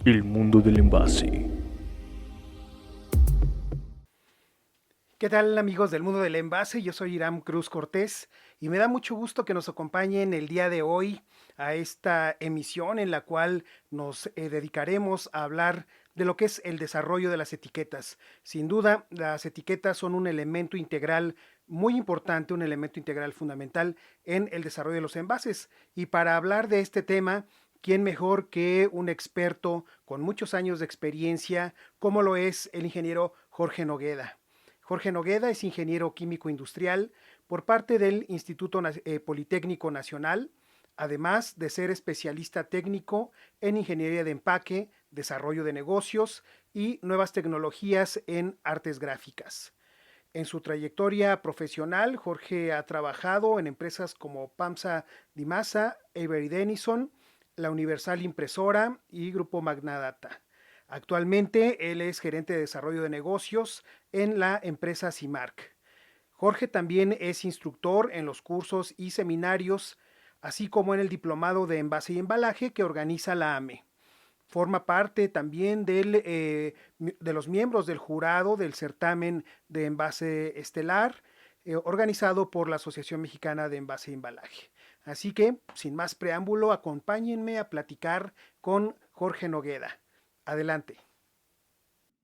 El mundo del envase. ¿Qué tal amigos del mundo del envase? Yo soy Iram Cruz Cortés y me da mucho gusto que nos acompañen el día de hoy a esta emisión en la cual nos dedicaremos a hablar de lo que es el desarrollo de las etiquetas. Sin duda, las etiquetas son un elemento integral muy importante, un elemento integral fundamental en el desarrollo de los envases. Y para hablar de este tema, ¿quién mejor que un experto con muchos años de experiencia, como lo es el ingeniero Jorge Nogueda? Jorge Nogueda es ingeniero químico industrial por parte del Instituto Politécnico Nacional, además de ser especialista técnico en ingeniería de empaque, desarrollo de negocios y nuevas tecnologías en artes gráficas. En su trayectoria profesional, Jorge ha trabajado en empresas como PAMSA Dimasa, Avery Dennison, la Universal Impresora y Grupo Magnadata. Actualmente él es gerente de desarrollo de negocios en la empresa CIMARC. Jorge también es instructor en los cursos y seminarios, así como en el diplomado de envase y embalaje que organiza la AME. Forma parte también de los miembros del jurado del certamen de envase estelar, organizado por la Asociación Mexicana de Envase y Embalaje. Así que, sin más preámbulo, acompáñenme a platicar con Jorge Nogueda. Adelante.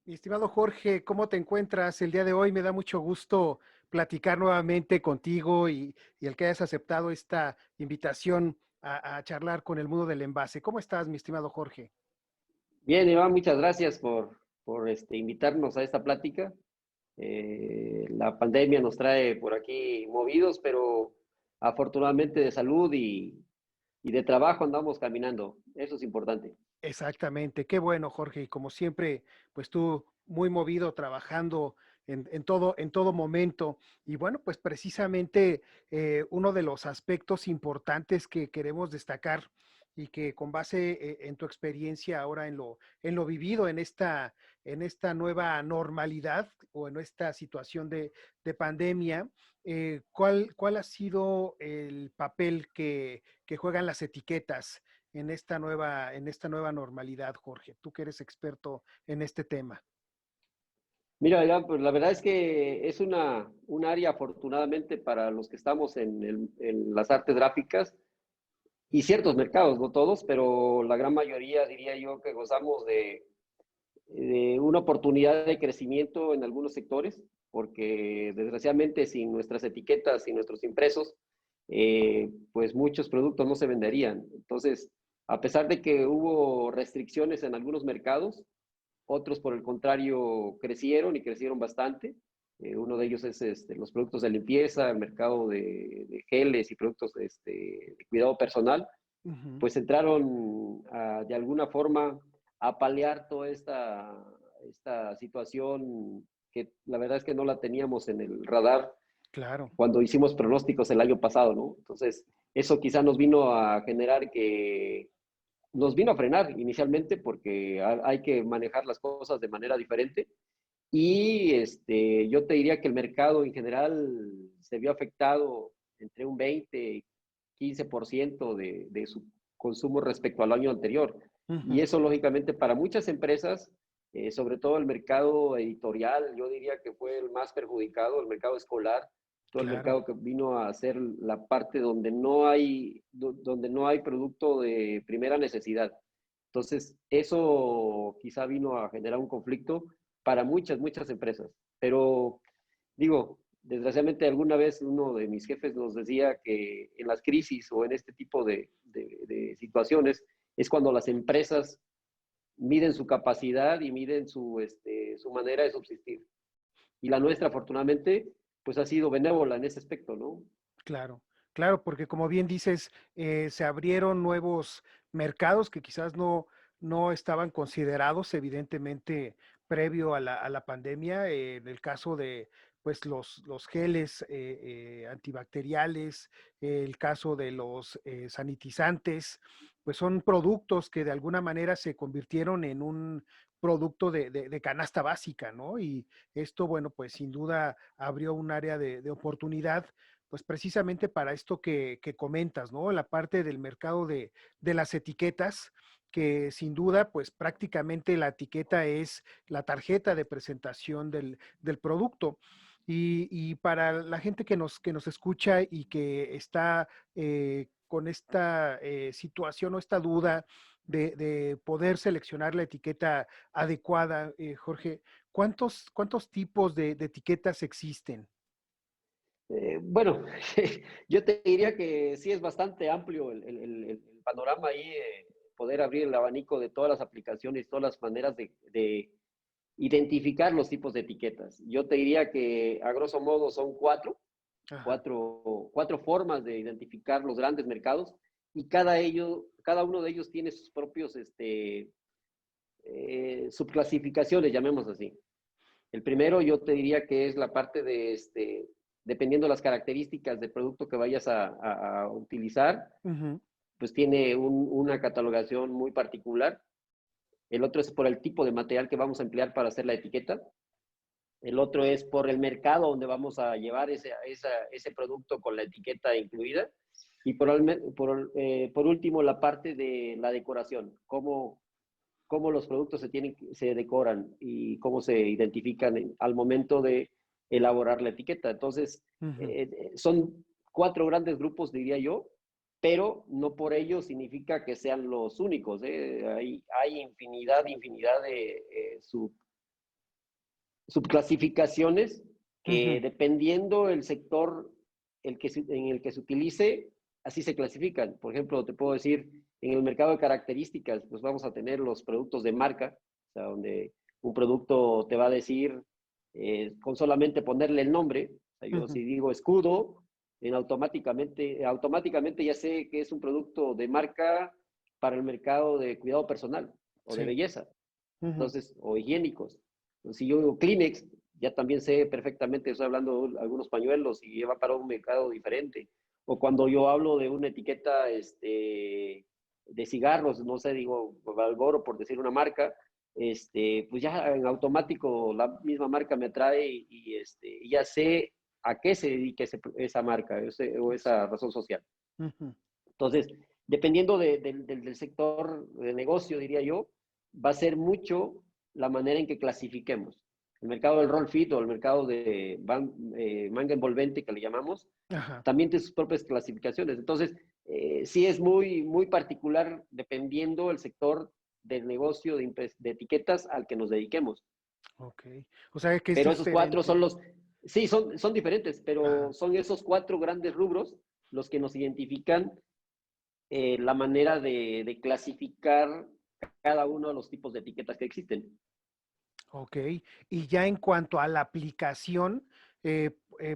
Mi estimado Jorge, ¿cómo te encuentras el día de hoy? Me da mucho gusto platicar nuevamente contigo y el que hayas aceptado esta invitación a charlar con el mundo del envase. ¿Cómo estás, mi estimado Jorge? Bien, Iván, muchas gracias por invitarnos a esta plática. La pandemia nos trae por aquí movidos, pero afortunadamente de salud y de trabajo andamos caminando. Eso es importante. Exactamente, qué bueno, Jorge. Y como siempre, pues tú muy movido, trabajando en todo momento. Y bueno, pues precisamente uno de los aspectos importantes que queremos destacar y que con base en tu experiencia ahora en lo vivido en esta nueva normalidad o en esta situación de pandemia, ¿cuál ha sido el papel que juegan las etiquetas en esta nueva normalidad, Jorge? Tú que eres experto en este tema. Mira, Iván, pues la verdad es que es un área afortunadamente para los que estamos en las artes gráficas y ciertos mercados, no todos, pero la gran mayoría diría yo que gozamos de una oportunidad de crecimiento en algunos sectores, porque desgraciadamente sin nuestras etiquetas, sin nuestros impresos, pues muchos productos no se venderían. Entonces, a pesar de que hubo restricciones en algunos mercados, otros por el contrario crecieron y crecieron bastante. Uno de ellos es los productos de limpieza, el mercado de geles y productos de cuidado personal, Uh -huh. pues entraron de alguna forma a paliar toda esta situación que la verdad es que no la teníamos en el radar Claro, cuando hicimos pronósticos el año pasado, ¿no? Entonces, eso quizá nos vino a generar que nos vino a frenar inicialmente porque hay que manejar las cosas de manera diferente y yo te diría que el mercado en general se vio afectado entre un 20 15% de su consumo respecto al año anterior. uh Y -huh. eso, lógicamente, para muchas empresas, sobre todo el mercado editorial, yo diría que fue el más perjudicado, el mercado escolar, todo el Claro, mercado que vino a ser la parte donde no hay producto de primera necesidad. Entonces, eso quizá vino a generar un conflicto para muchas empresas. Pero digo, desgraciadamente alguna vez uno de mis jefes nos decía que en las crisis o en este tipo de situaciones es cuando las empresas miden su capacidad y miden su manera de subsistir. Y la nuestra, afortunadamente, pues ha sido benévola en ese aspecto, ¿no? claro, claro, porque como bien dices, se abrieron nuevos mercados que quizás no estaban considerados, evidentemente, previo a la pandemia. En el caso de pues los geles antibacteriales, el caso de los sanitizantes, pues son productos que de alguna manera se convirtieron en un producto de canasta básica, ¿no? Y esto, bueno, pues sin duda abrió un área de oportunidad pues precisamente para esto que comentas, ¿no? La parte del mercado de las etiquetas, que sin duda, pues prácticamente la etiqueta es la tarjeta de presentación del producto. Y para la gente que nos escucha y que está con esta situación o esta duda de poder seleccionar la etiqueta adecuada, Jorge, ¿cuántos tipos de etiquetas existen? Bueno, yo te diría que sí es bastante amplio el panorama ahí, poder abrir el abanico de todas las aplicaciones, todas las maneras de identificar los tipos de etiquetas. Yo te diría que a grosso modo son Ajá. cuatro formas de identificar los grandes mercados y cada uno de ellos tiene sus propios subclasificaciones, llamemos así. El primero yo te diría que es la parte de, dependiendo de las características del producto que vayas a utilizar, Ujú, pues tiene una catalogación muy particular. El otro es por el tipo de material que vamos a emplear para hacer la etiqueta. El otro es por el mercado donde vamos a llevar ese producto con la etiqueta incluida. Y por último, la parte de la decoración, cómo los productos se decoran y cómo se identifican al momento de elaborar la etiqueta. Entonces, ujú. son cuatro grandes grupos, diría yo, pero no por ello significa que sean los únicos. Hay infinidad de subclasificaciones que Ujú. dependiendo el sector en el que se utilice, así se clasifican. Por ejemplo, te puedo decir, en el mercado de características, pues vamos a tener los productos de marca, o sea, donde un producto te va a decir, con solamente ponerle el nombre, o sea, yo Ujú. si digo escudo, automáticamente ya sé que es un producto de marca para el mercado de cuidado personal o de Sí. belleza, Ujú. entonces, o higiénicos. Entonces, si yo digo Kleenex, ya también sé perfectamente, estoy hablando de algunos pañuelos y va para un mercado diferente. O cuando yo hablo de una etiqueta de cigarros, no sé, digo Marlboro por decir una marca, pues ya en automático la misma marca me atrae y ya sé a qué se dedica esa marca o Sí. esa razón social. Ujú. Entonces, dependiendo del sector de negocio, diría yo, va a ser mucho la manera en que clasifiquemos. El mercado del roll fit o el mercado de manga envolvente que le llamamos, Ajá. también tiene sus propias clasificaciones. Entonces, sí es muy particular dependiendo el sector del negocio de etiquetas al que nos dediquemos. Ok. O sea que es Pero esos cuatro diferente. son sí, son diferentes, pero Ajá. son esos cuatro grandes rubros los que nos identifican la manera de clasificar cada uno de los tipos de etiquetas que existen. Ok. Y ya en cuanto a la aplicación,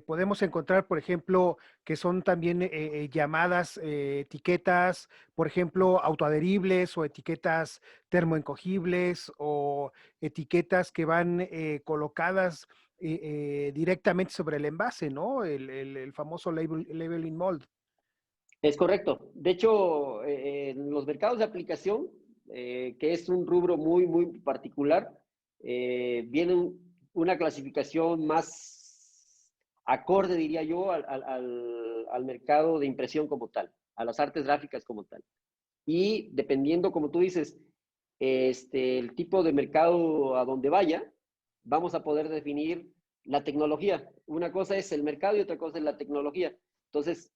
podemos encontrar, por ejemplo, que son también llamadas etiquetas, por ejemplo, autoadheribles o etiquetas termoencogibles o etiquetas que van colocadas directamente sobre el envase, ¿no? El famoso labeling mold. Es correcto. De hecho, en los mercados de aplicación, que es un rubro muy particular, viene una clasificación más acorde, diría yo, al mercado de impresión como tal, a las artes gráficas como tal. Y dependiendo, como tú dices, el tipo de mercado a donde vaya, vamos a poder definir la tecnología. Una cosa es el mercado y otra cosa es la tecnología. Entonces,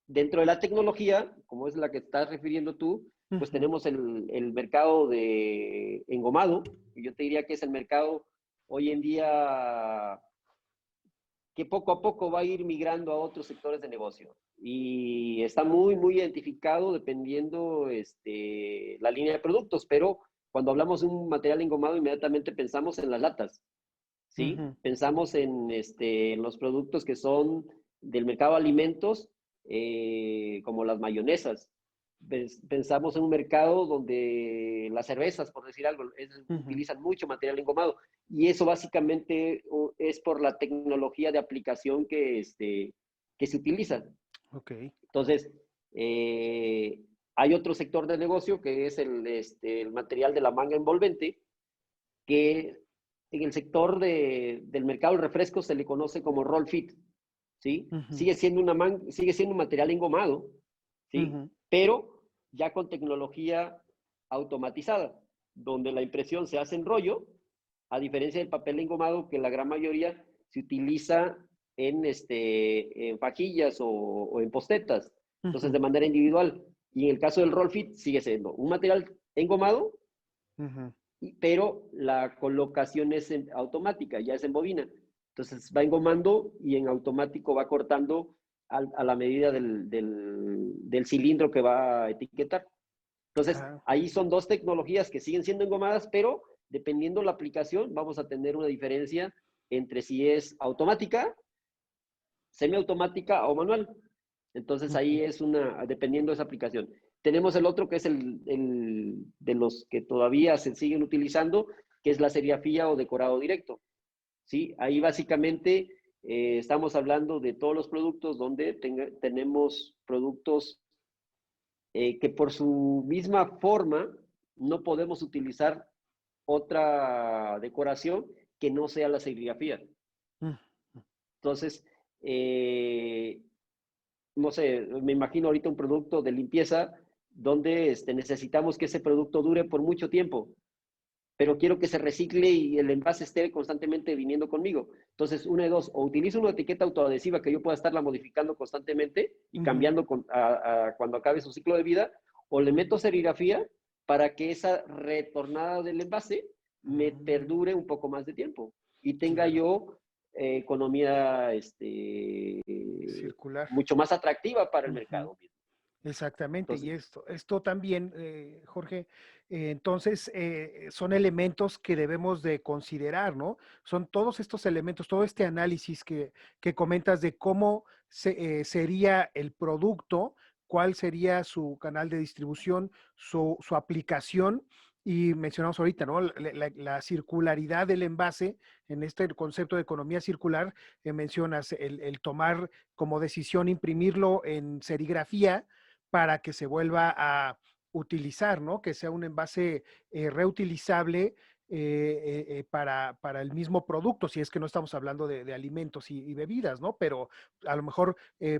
dentro de la tecnología, como es la que estás refiriendo tú, pues Ujú. tenemos el mercado de engomado, y yo te diría que es el mercado hoy en día que poco a poco va a ir migrando a otros sectores de negocio. Y está muy identificado dependiendo la línea de productos, pero cuando hablamos de un material engomado, inmediatamente pensamos en las latas, ¿sí? Ujú. Pensamos en los productos que son del mercado de alimentos, como las mayonesas. Pensamos en un mercado donde las cervezas, por decir algo, Ujú. utilizan mucho material engomado. Y eso básicamente es por la tecnología de aplicación que se utiliza. Ok. Entonces, hay otro sector de negocio que es el material de la manga envolvente, que en el sector del mercado del refresco se le conoce como roll fit, ¿sí? Ujú. Sigue siendo un material engomado, ¿sí? Ujú. Pero ya con tecnología automatizada, donde la impresión se hace en rollo, a diferencia del papel engomado, que la gran mayoría se utiliza en fajillas o en postetas, entonces Ujú, de manera individual. Y en el caso del roll fit sigue siendo un material engomado, ujú. pero la colocación es automática, ya es en bobina. Entonces va engomando y en automático va cortando a la medida del cilindro que va a etiquetar. Entonces, Ah, ahí son dos tecnologías que siguen siendo engomadas, pero dependiendo la aplicación, vamos a tener una diferencia entre si es automática, semiautomática o manual. Entonces, ahí ujú. es dependiendo de esa aplicación. Tenemos el otro que es de los que todavía se siguen utilizando, que es la serigrafía o decorado directo. ¿Sí? Ahí básicamente estamos hablando de todos los productos donde tenemos productos que por su misma forma no podemos utilizar otra decoración que no sea la serigrafía. Mm, Entonces, eh, no sé, me imagino ahorita un producto de limpieza donde necesitamos que ese producto dure por mucho tiempo, pero quiero que se recicle y el envase esté constantemente viniendo conmigo. Entonces, una de dos, o utilizo una etiqueta autoadhesiva que yo pueda estarla modificando constantemente y ujú, cambiando cuando acabe su ciclo de vida, o le meto serigrafía para que esa retornada del envase me mm, perdure un poco más de tiempo y tenga claro, yo economía circular. mucho más atractiva para el Ujú. mercado. Exactamente, y Entonces, esto también, Jorge, entonces son elementos que debemos de considerar, ¿no? Son todos estos elementos, todo este análisis que comentas de cómo sería el producto, cuál sería su canal de distribución, su aplicación, y mencionamos ahorita, ¿no? La circularidad del envase, en este concepto de economía circular, mencionas el tomar como decisión imprimirlo en serigrafía para que se vuelva a utilizar, ¿no? Que sea un envase reutilizable para el mismo producto, si es que no estamos hablando de alimentos y bebidas, ¿no? Pero a lo mejor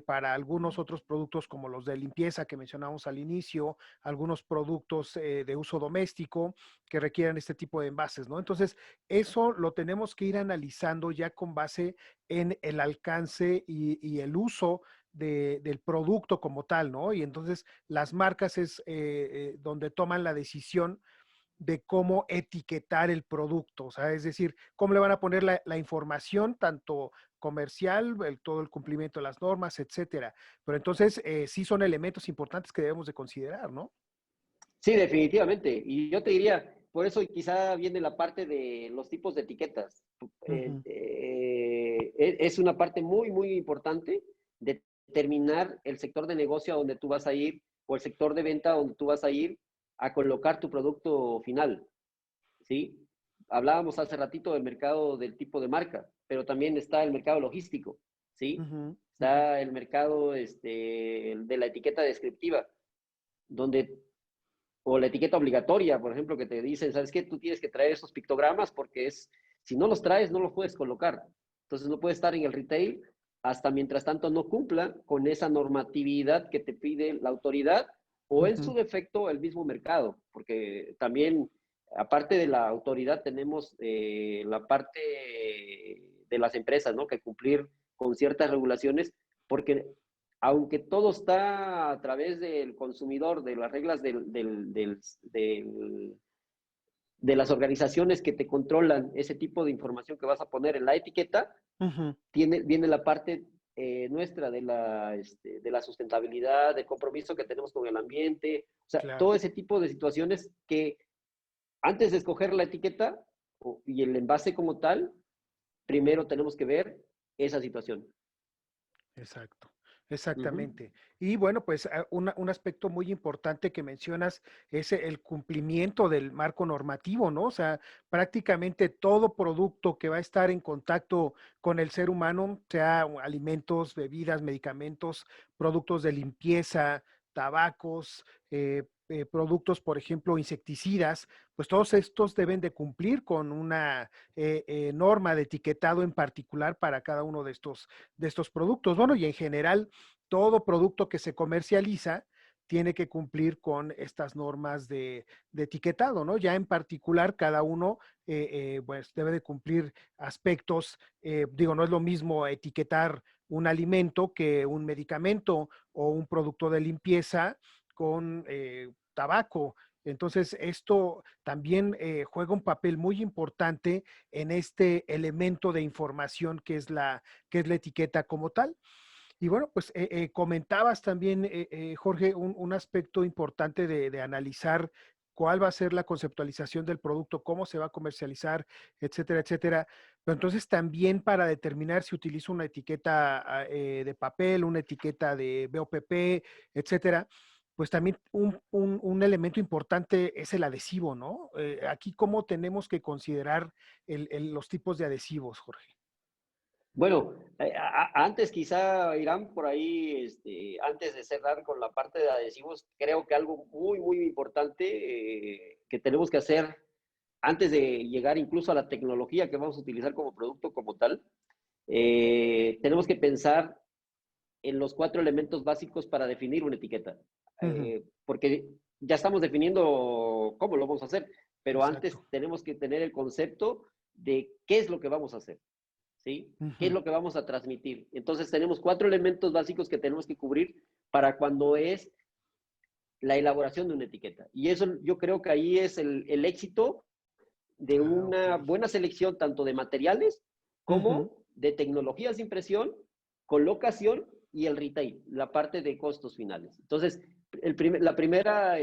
para algunos otros productos como los de limpieza que mencionamos al inicio, algunos productos de uso doméstico que requieran este tipo de envases, ¿no? Entonces, eso lo tenemos que ir analizando ya con base en el alcance y el uso del producto como tal, ¿no? Y entonces las marcas es donde toman la decisión de cómo etiquetar el producto, o sea, es decir, cómo le van a poner la información, tanto comercial, todo el cumplimiento de las normas, etcétera. Pero entonces sí son elementos importantes que debemos de considerar, ¿no? sí, definitivamente. Y yo te diría, por eso quizá viene la parte de los tipos de etiquetas. Ujú, Es una parte muy, muy importante de determinar el sector de negocio a donde tú vas a ir o el sector de venta a donde tú vas a ir a colocar tu producto final, ¿sí? Hablábamos hace ratito del mercado del tipo de marca, pero también está el mercado logístico, ¿sí? ujú, ujú. Está el mercado de la etiqueta descriptiva, donde o la etiqueta obligatoria, por ejemplo, que te dicen, ¿sabes qué? Tú tienes que traer esos pictogramas porque si no los traes, no los puedes colocar. Entonces no puedes estar en el retail hasta mientras tanto no cumpla con esa normatividad que te pide la autoridad o en su Ujú, defecto el mismo mercado, porque también, aparte de la autoridad, tenemos la parte de las empresas, ¿no? Que cumplir con ciertas regulaciones, porque aunque todo está a través del consumidor, de las reglas de las organizaciones que te controlan ese tipo de información que vas a poner en la etiqueta, ujú. viene la parte nuestra de la sustentabilidad, del compromiso que tenemos con el ambiente, o sea, todo Claro, ese tipo de situaciones que antes de escoger la etiqueta y el envase como tal, primero tenemos que ver esa situación. exacto. Uh -huh. Exactamente. Y bueno, pues un aspecto muy importante que mencionas es el cumplimiento del marco normativo, ¿no? O sea, prácticamente todo producto que va a estar en contacto con el ser humano, sea alimentos, bebidas, medicamentos, productos de limpieza, tabacos, productos, por ejemplo, insecticidas, pues todos estos deben de cumplir con una norma de etiquetado en particular para cada uno de estos productos. Bueno, y en general, todo producto que se comercializa tiene que cumplir con estas normas de etiquetado, ¿no? Ya en particular, cada uno pues debe de cumplir aspectos, digo, no es lo mismo etiquetar un alimento que un medicamento o un producto de limpieza con tabaco. Entonces, esto también juega un papel muy importante en este elemento de información que es la etiqueta como tal. Y bueno, pues comentabas también, Jorge, un aspecto importante de analizar cuál va a ser la conceptualización del producto, cómo se va a comercializar, etcétera, etcétera. Pero entonces también para determinar si utilizo una etiqueta de papel, una etiqueta de BOPP, etcétera, pues también un elemento importante es el adhesivo, ¿no? Aquí, ¿cómo tenemos que considerar los tipos de adhesivos, Jorge? Bueno, antes quizá, Irán, por ahí, antes de cerrar con la parte de adhesivos, creo que algo muy, muy importante que tenemos que hacer antes de llegar incluso a la tecnología que vamos a utilizar como producto como tal, tenemos que pensar en los 4 elementos básicos para definir una etiqueta. Ujú, Porque ya estamos definiendo cómo lo vamos a hacer, pero antes exacto. tenemos que tener el concepto de qué es lo que vamos a hacer, ¿sí? ¿Qué es Ujú. lo que vamos a transmitir? Entonces tenemos 4 elementos básicos que tenemos que cubrir para cuando es la elaboración de una etiqueta. Y eso yo creo que ahí es el éxito de Ah, ok. una buena selección tanto de materiales Ujú. como de tecnologías de impresión, colocación y el retail, la parte de costos finales. Entonces, la primera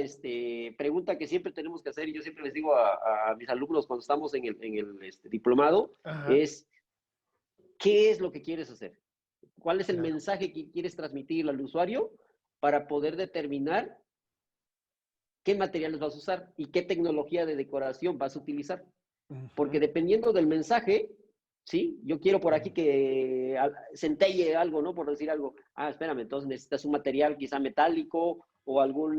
pregunta que siempre tenemos que hacer, y yo siempre les digo a mis alumnos cuando estamos en el diplomado, Ajá, es ¿qué es lo que quieres hacer? ¿Cuál es el claro. mensaje que quieres transmitir al usuario para poder determinar qué materiales vas a usar y qué tecnología de decoración vas a utilizar? Porque Ujú. dependiendo del mensaje, ¿sí? Yo quiero por aquí Mm, que centelle algo, ¿no? Por decir algo. Ah, espérame, entonces necesitas un material quizá metálico o algún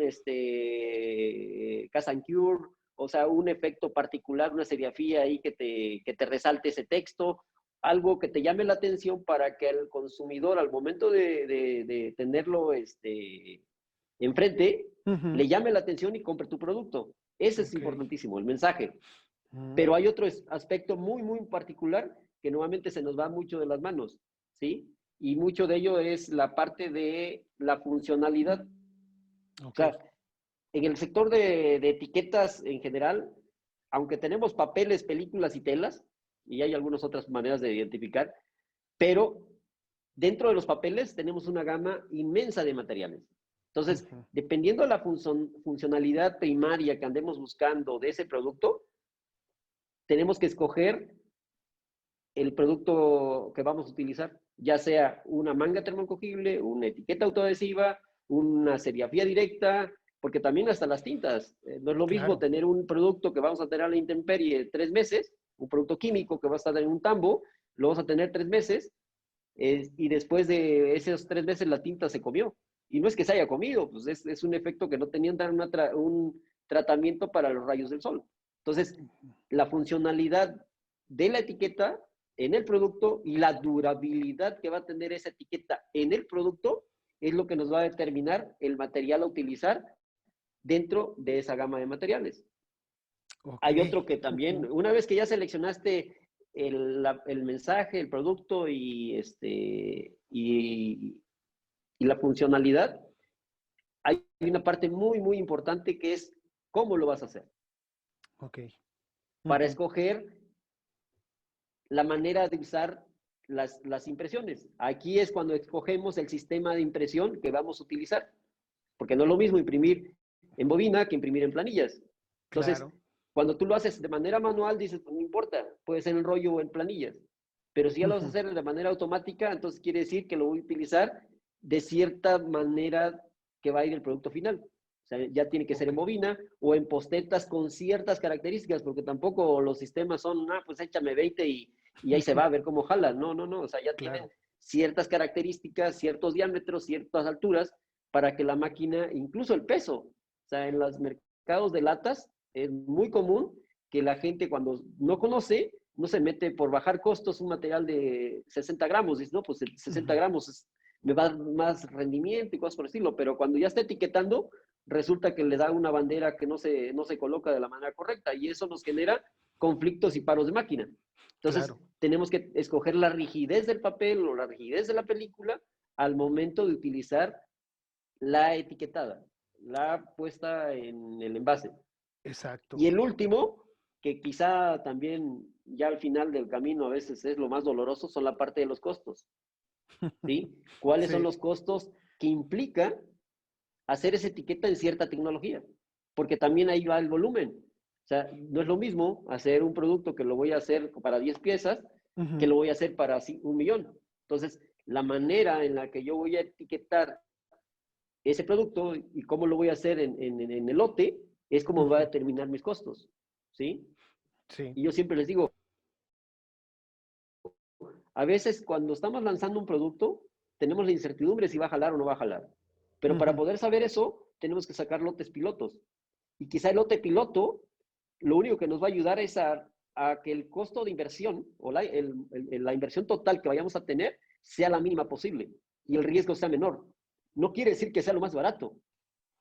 cast and cure, o sea, un efecto particular, una serigrafía ahí que te resalte ese texto, algo que te llame la atención para que el consumidor al momento de tenerlo enfrente, ujú. le llame la atención y compre tu producto. Ese es Ok. importantísimo, el mensaje. Mm, Pero hay otro aspecto muy, muy particular que nuevamente se nos va mucho de las manos, ¿sí? Y mucho de ello es la parte de la funcionalidad. O ok. sea, en el sector de etiquetas en general, aunque tenemos papeles, películas y telas, y hay algunas otras maneras de identificar, pero dentro de los papeles tenemos una gama inmensa de materiales. Entonces, Ujú. dependiendo de la funcionalidad primaria que andemos buscando de ese producto, tenemos que escoger el producto que vamos a utilizar, ya sea una manga termocogible, una etiqueta autoadhesiva, una serigrafía directa, porque también hasta las tintas. No es lo mismo Claro. tener un producto que vamos a tener a la intemperie 3 meses, un producto químico que va a estar en un tambo, lo vamos a tener 3 meses, y después de esos 3 meses la tinta se comió. Y no es que se haya comido, pues es un efecto que no tenían un tratamiento para los rayos del sol. Entonces, la funcionalidad de la etiqueta en el producto y la durabilidad que va a tener esa etiqueta en el producto es lo que nos va a determinar el material a utilizar dentro de esa gama de materiales. Ok. Hay otro que también, Ujú. una vez que ya seleccionaste el mensaje, el producto y la funcionalidad, hay una parte muy, muy importante que es cómo lo vas a hacer. Ok. Para Ujú. escoger la manera de usar las impresiones. Aquí es cuando escogemos el sistema de impresión que vamos a utilizar, porque no es lo mismo imprimir en bobina que imprimir en planillas. Entonces, Claro. cuando tú lo haces de manera manual, dices, pues no importa, puede ser en rollo o en planillas. Pero si ya lo vas a Ujú. hacer de manera automática, entonces quiere decir que lo voy a utilizar de cierta manera que va a ir el producto final. O sea, ya tiene que ser Ok. en bobina o en postetas con ciertas características, porque tampoco los sistemas son, pues échame 20 y ahí se va a ver cómo jala. No, no, no. O sea, ya tienen Claro. ciertas características, ciertos diámetros, ciertas alturas, para que la máquina, incluso el peso, o sea, en los mercados de latas es muy común que la gente cuando no conoce, no se mete por bajar costos un material de 60 gramos, dice, no, pues 60 Ujú. gramos me va a dar más rendimiento y cosas por el estilo, pero cuando ya está etiquetando, resulta que le da una bandera que no se coloca de la manera correcta y eso nos genera conflictos y paros de máquina. Entonces, Claro, tenemos que escoger la rigidez del papel o la rigidez de la película al momento de utilizar la etiquetada, la puesta en el envase. exacto. Y el último, que quizá también ya al final del camino a veces es lo más doloroso, son la parte de los costos, ¿sí? ¿Cuáles son Sí, los costos que implica hacer esa etiqueta en cierta tecnología? Porque también ahí va el volumen. O sea, no es lo mismo hacer un producto que lo voy a hacer para 10 piezas que ujú, lo voy a hacer para 1 millón. Entonces, la manera en la que yo voy a etiquetar ese producto y cómo lo voy a hacer en el lote es como va a ujú, determinar mis costos, ¿sí? sí, Y yo siempre les digo, a veces cuando estamos lanzando un producto, tenemos la incertidumbre si va a jalar o no va a jalar. Pero para ujú, poder saber eso, tenemos que sacar lotes pilotos. Y quizá el lote piloto, lo único que nos va a ayudar es a que el costo de inversión o la inversión total que vayamos a tener sea la mínima posible y el riesgo sea menor. No quiere decir que sea lo más barato,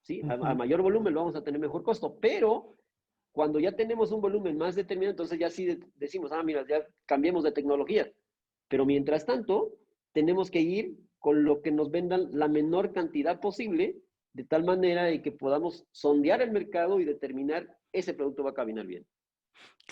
¿sí? A ujú, mayor volumen lo vamos a tener mejor costo, pero cuando ya tenemos un volumen más determinado, entonces ya sí decimos, mira, ya cambiemos de tecnología. Pero mientras tanto, tenemos que ir con lo que nos vendan la menor cantidad posible, de tal manera de que podamos sondear el mercado y determinar ese producto va a caminar bien.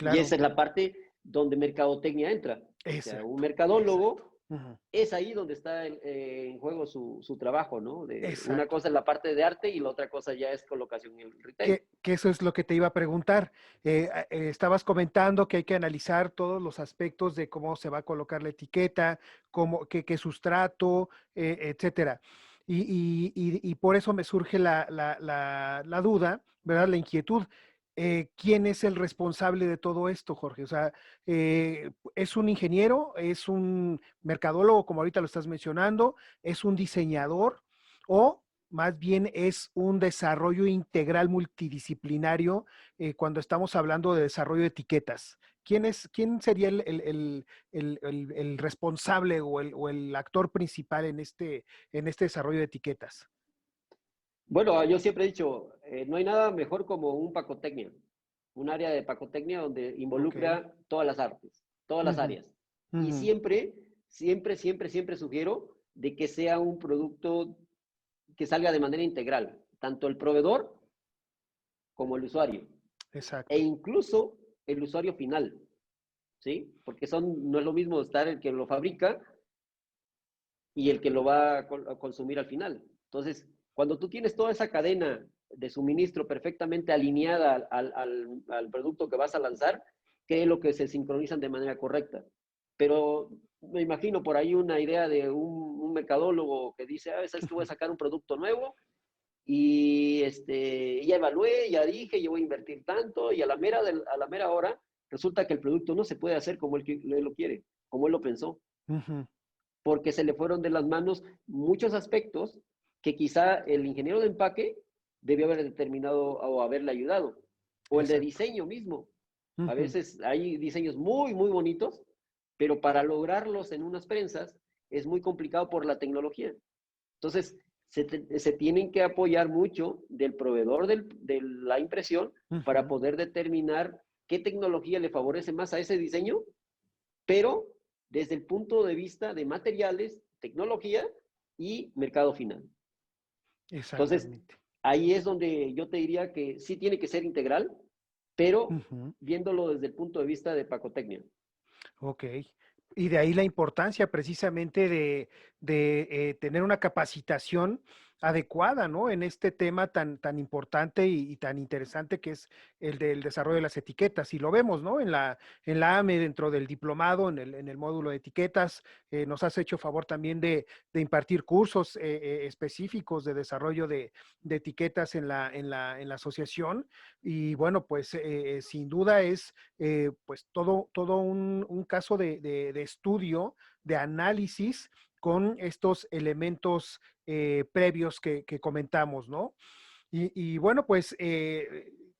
Y claro, esa es la parte donde mercadotecnia entra. O sea, un exacto, exacto. mercadólogo Ujú. es ahí donde está en juego su trabajo, ¿no? Una Exacto. cosa es la parte de arte y la otra cosa ya es colocación en el retail. Que eso es lo que te iba a preguntar. Estabas comentando que hay que analizar todos los aspectos de cómo se va a colocar la etiqueta, qué sustrato, etcétera. Y por eso me surge la duda, ¿verdad? La inquietud. ¿Quién es el responsable de todo esto, Jorge? O sea, ¿es un ingeniero? ¿Es un mercadólogo, como ahorita lo estás mencionando? ¿Es un diseñador? ¿O más bien es un desarrollo integral multidisciplinario cuando estamos hablando de desarrollo de etiquetas? ¿Quién sería el responsable o el actor principal en este desarrollo de etiquetas? Bueno, yo siempre he dicho, no hay nada mejor como un pacotecnia, un área de pacotecnia donde Ok. involucra todas las artes, todas las Ujú, áreas. Y ujú, siempre sugiero de que sea un producto que salga de manera integral, tanto el proveedor como el usuario, e exacto. incluso el usuario final, ¿sí? Porque no es lo mismo estar el que lo fabrica y el que lo va a consumir al final. Entonces, cuando tú tienes toda esa cadena de suministro perfectamente alineada al producto que vas a lanzar, ¿qué es lo que se sincronizan de manera correcta? Pero me imagino por ahí una idea de un mercadólogo que dice, ¿sabes que voy a sacar un producto nuevo? Y ya evalué, ya dije, yo voy a invertir tanto, y a la mera hora resulta que el producto no se puede hacer como él lo quiere, como él lo pensó Ujú, porque se le fueron de las manos muchos aspectos que quizá el ingeniero de empaque debió haber determinado o haberle ayudado. O el de exacto. diseño mismo. A Ujú, veces hay diseños muy bonitos, pero para lograrlos en unas prensas es muy complicado por la tecnología. Entonces, se tienen que apoyar mucho del proveedor de la impresión para ujú, poder determinar qué tecnología le favorece más a ese diseño, pero desde el punto de vista de materiales, tecnología y mercado final. Entonces, exactamente. ahí es donde yo te diría que sí tiene que ser integral, pero Ujú, viéndolo desde el punto de vista de pacotecnia. ok. Y de ahí la importancia precisamente de tener una capacitación adecuada, ¿no? En este tema tan importante y tan interesante que es el del desarrollo de las etiquetas. Y lo vemos, ¿no? En la AME, dentro del diplomado, en el módulo de etiquetas, nos has hecho favor también de impartir cursos específicos de desarrollo de etiquetas en la asociación. Y bueno, pues sin duda es pues todo un caso de estudio, de análisis con estos elementos previos que comentamos, ¿no? Y bueno, pues,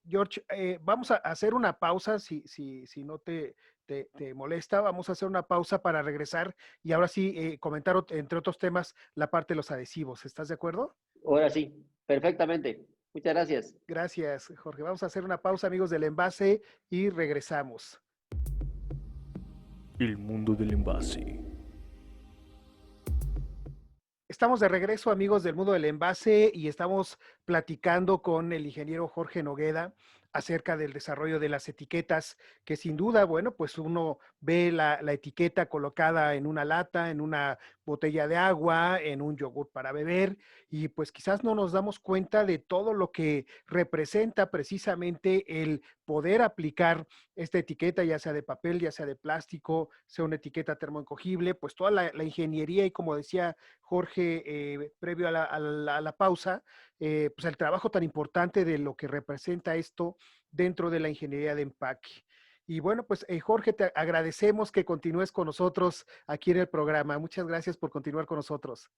George, vamos a hacer una pausa, si no te molesta, vamos a hacer una pausa para regresar y ahora sí comentar, entre otros temas, la parte de los adhesivos. ¿Estás de acuerdo? Ahora sí, perfectamente. Muchas gracias. Gracias, Jorge. Vamos a hacer una pausa, amigos del envase, y regresamos. El mundo del envase. Estamos de regreso, amigos del mundo del envase, y estamos platicando con el ingeniero Jorge Nogueda acerca del desarrollo de las etiquetas, que sin duda, bueno, pues uno ve la etiqueta colocada en una lata, en una botella de agua, en un yogur para beber, y pues quizás no nos damos cuenta de todo lo que representa precisamente el poder aplicar esta etiqueta, ya sea de papel, ya sea de plástico, sea una etiqueta termoencogible, pues toda la ingeniería y, como decía Jorge, previo a la pausa, pues el trabajo tan importante de lo que representa esto dentro de la ingeniería de empaque. Y bueno, pues Jorge, te agradecemos que continúes con nosotros aquí en el programa. Muchas gracias por continuar con nosotros.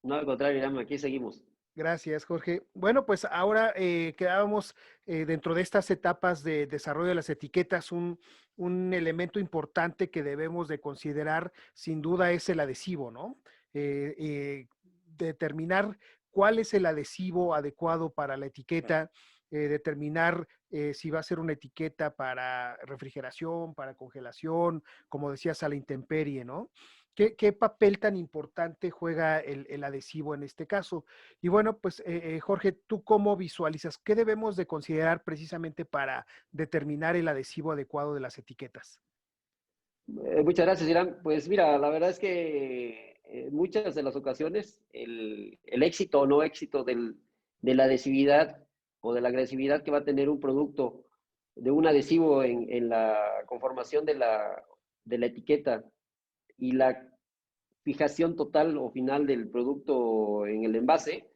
No, al contrario, Irán, aquí seguimos. Gracias, Jorge. Bueno, pues ahora quedábamos dentro de estas etapas de desarrollo de las etiquetas, un elemento importante que debemos de considerar, sin duda, es el adhesivo, ¿no? Determinar cuál es el adhesivo adecuado para la etiqueta, determinar si va a ser una etiqueta para refrigeración, para congelación, como decías, a la intemperie, ¿no? ¿Qué papel tan importante juega el adhesivo en este caso? Y bueno, pues Jorge, ¿tú cómo visualizas? ¿Qué debemos de considerar precisamente para determinar el adhesivo adecuado de las etiquetas? Muchas gracias, Irán. Pues mira, la verdad es que en muchas de las ocasiones el éxito o no éxito de la adhesividad o de la agresividad que va a tener un producto de un adhesivo en la conformación de la etiqueta y la fijación total o final del producto en el envase,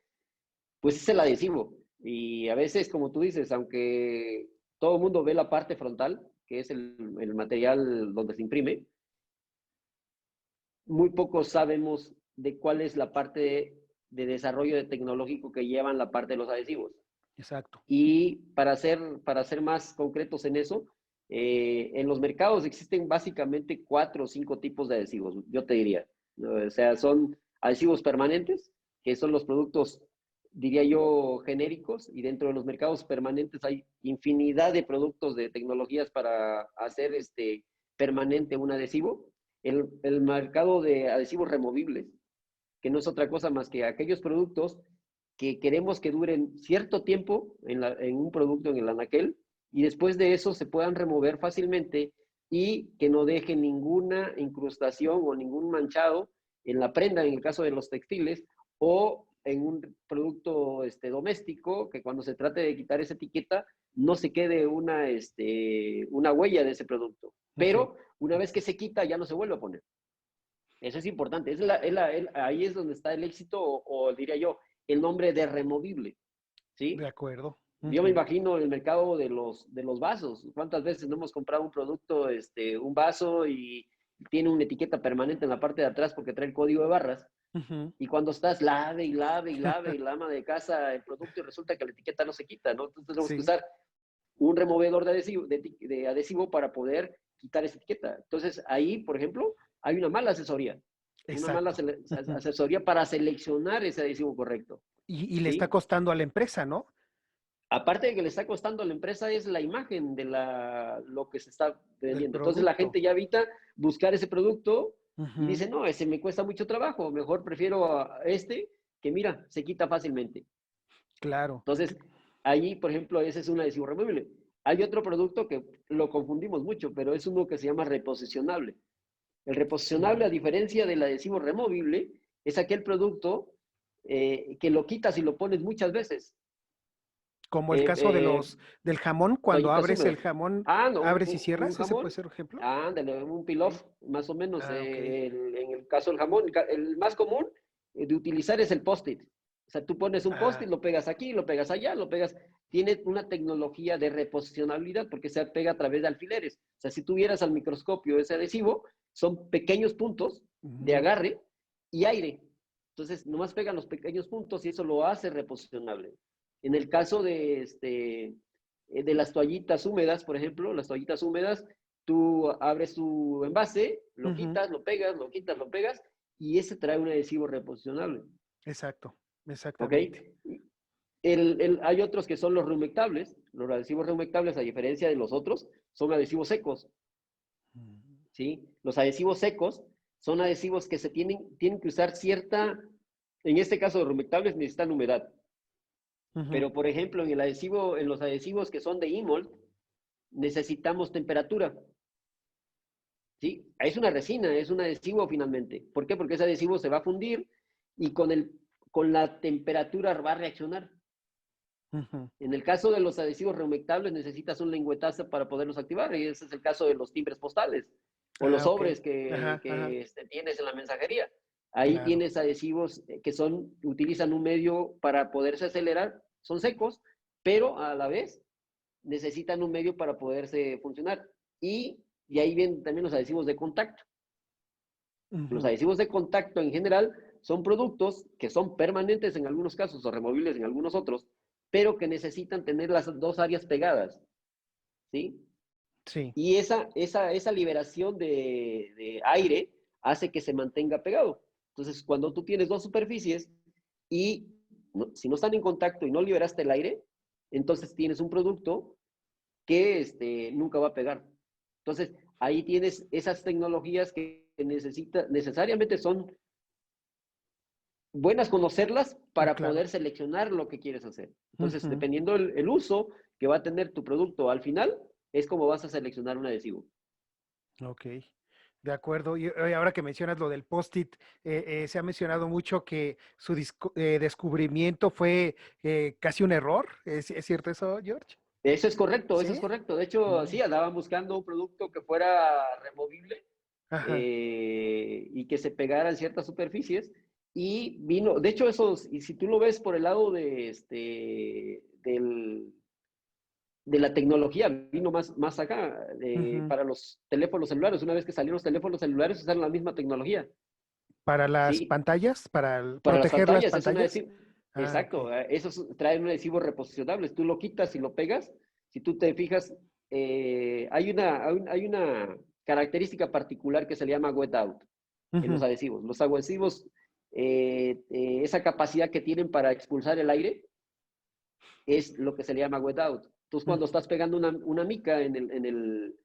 pues es el adhesivo. Y a veces, como tú dices, aunque todo el mundo ve la parte frontal, que es el material donde se imprime, muy pocos sabemos de cuál es la parte de desarrollo tecnológico que llevan la parte de los adhesivos. Exacto. Y para ser más concretos en eso, en los mercados existen básicamente 4 o 5 tipos de adhesivos, yo te diría. O sea, son adhesivos permanentes, que son los productos, diría yo, genéricos, y dentro de los mercados permanentes hay infinidad de productos de tecnologías para hacer permanente un adhesivo. El mercado de adhesivos removibles, que no es otra cosa más que aquellos productos que queremos que duren cierto tiempo en un producto, en el anaquel, y después de eso se puedan remover fácilmente y que no dejen ninguna incrustación o ningún manchado en la prenda, en el caso de los textiles, o en un producto doméstico, que cuando se trate de quitar esa etiqueta, no se quede una huella de ese producto. Ok. Pero una vez que se quita, ya no se vuelve a poner. Eso es importante. Ahí es donde está el éxito, o diría yo, el nombre de removible, De ¿sí? acuerdo. Yo me Ujú. imagino el mercado de los vasos. ¿Cuántas veces no hemos comprado un producto, un vaso, y tiene una etiqueta permanente en la parte de atrás porque trae el código de barras? Ujú. Y cuando estás lave y lave y lave y la ama de casa el producto, y resulta que la etiqueta no se quita, ¿no? Entonces tenemos que Sí, usar un removedor de adhesivo para poder quitar esa etiqueta. Entonces ahí, por ejemplo, hay una mala exacto. Ujú. asesoría para seleccionar ese adhesivo correcto, Y le está ¿sí? costando a la empresa, ¿no? Aparte de que le está costando a la empresa, es la imagen de lo que se está Del vendiendo. Entonces la producto. gente ya evita buscar ese producto y Ujú. dice, no, ese me cuesta mucho trabajo, mejor prefiero a este, que mira, se quita fácilmente. Claro. Entonces, allí, por ejemplo, ese es un adhesivo removible. Hay otro producto que lo confundimos mucho, pero es uno que se llama reposicionable. El reposicionable, Mm. a diferencia del adhesivo removible, es aquel producto que lo quitas y lo pones muchas veces. Como el Eh, caso de eh, del jamón, cuando Toallitas abres el húmedas. jamón, Ah, no, abres y un cierras, ese puede jamón. ser un ejemplo. Ándale, un pilaf, más o menos. Ah, ok. En el caso del jamón, el más común de utilizar es el post-it. O sea, tú pones un Ah, post-it, lo pegas aquí, lo pegas allá, lo pegas. Tiene una tecnología de reposicionabilidad porque se pega a través de alfileres. O sea, si tuvieras al microscopio ese adhesivo, son pequeños puntos de ujú. agarre y aire. Entonces, nomás pegan los pequeños puntos y eso lo hace reposicionable. En el caso de las toallitas húmedas, por ejemplo, las toallitas húmedas, tú abres tu envase, lo Ujú. quitas, lo pegas, lo quitas, lo pegas, y ese trae un adhesivo reposicionable, Exacto, ¿ok? exactamente. Hay otros que son los rehumectables. Los adhesivos rehumectables, a diferencia de los otros, son adhesivos secos, ¿sí? Los adhesivos secos son adhesivos que tienen que usar cierta, en este caso de rehumectables necesitan humedad. Ujú. Pero, por ejemplo, en los adhesivos que son de IMOL, necesitamos temperatura, ¿sí? Es una resina, es un adhesivo finalmente. ¿Por qué? Porque ese adhesivo se va a fundir y con la temperatura va a reaccionar. Ujú. En el caso de los adhesivos rehumectables necesitas un lengüetazo para poderlos activar, y ese es el caso de los timbres postales o los Ah, ok. sobres que, Ajá, ajá, tienes en la mensajería. Ahí claro. tienes adhesivos que utilizan un medio para poderse acelerar, son secos, pero a la vez necesitan un medio para poderse funcionar. Y ahí vienen también los adhesivos de contacto. Los Ujú. adhesivos de contacto en general son productos que son permanentes en algunos casos o removibles en algunos otros, pero que necesitan tener las dos áreas pegadas, ¿sí? Sí. Y esa liberación de aire hace que se mantenga pegado. Entonces, cuando tú tienes dos superficies y si no están en contacto y no liberaste el aire, entonces tienes un producto que nunca va a pegar. Entonces, ahí tienes esas tecnologías que necesariamente son buenas conocerlas para Claro. poder seleccionar lo que quieres hacer. Entonces, Ujú. dependiendo el uso que va a tener tu producto al final, es como vas a seleccionar un adhesivo. Ok, de acuerdo. Y ahora que mencionas lo del post-it, se ha mencionado mucho que su descubrimiento fue casi un error. Es cierto eso, George? Eso es correcto, eso es Sí. correcto. De hecho, Mm. sí, andaban buscando un producto que fuera removible Ajá. y que se pegara en ciertas superficies. Y vino, de hecho, y si tú lo ves por el lado de la tecnología, vino más acá, Ujú. para los teléfonos celulares. Una vez que salieron los teléfonos celulares, usaron la misma tecnología, Para las ¿sí? pantallas, para Para las proteger las pantallas es un pantallas. adhesivo. Ah, ok. Exacto, esos traen un adhesivo reposicionable. Tú lo quitas y lo pegas. Si tú te fijas, hay una característica particular que se le llama wet out en los Ujú. adhesivos. Los adhesivos, esa capacidad que tienen para expulsar el aire es lo que se le llama wet out. Entonces, Mm. cuando estás pegando una mica en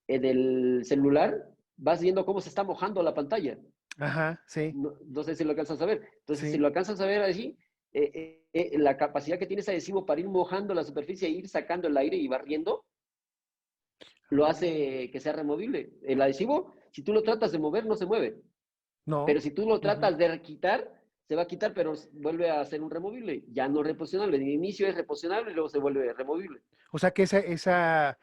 el celular, vas viendo cómo se está mojando la pantalla. Ajá, sí, No sé si lo alcanzas a ver. Entonces, si sí. lo alcanzas a ver así, la capacidad que tiene ese adhesivo para ir mojando la superficie e ir sacando el aire y barriendo, lo Oh, hace que sea removible. El adhesivo, si tú lo tratas de mover, no se mueve. Pero no. si tú lo Ujú. tratas de quitar, se va a quitar, pero vuelve a ser un removible. Ya no reposicionable. De inicio es reposicionable y luego se vuelve removible. O sea que esa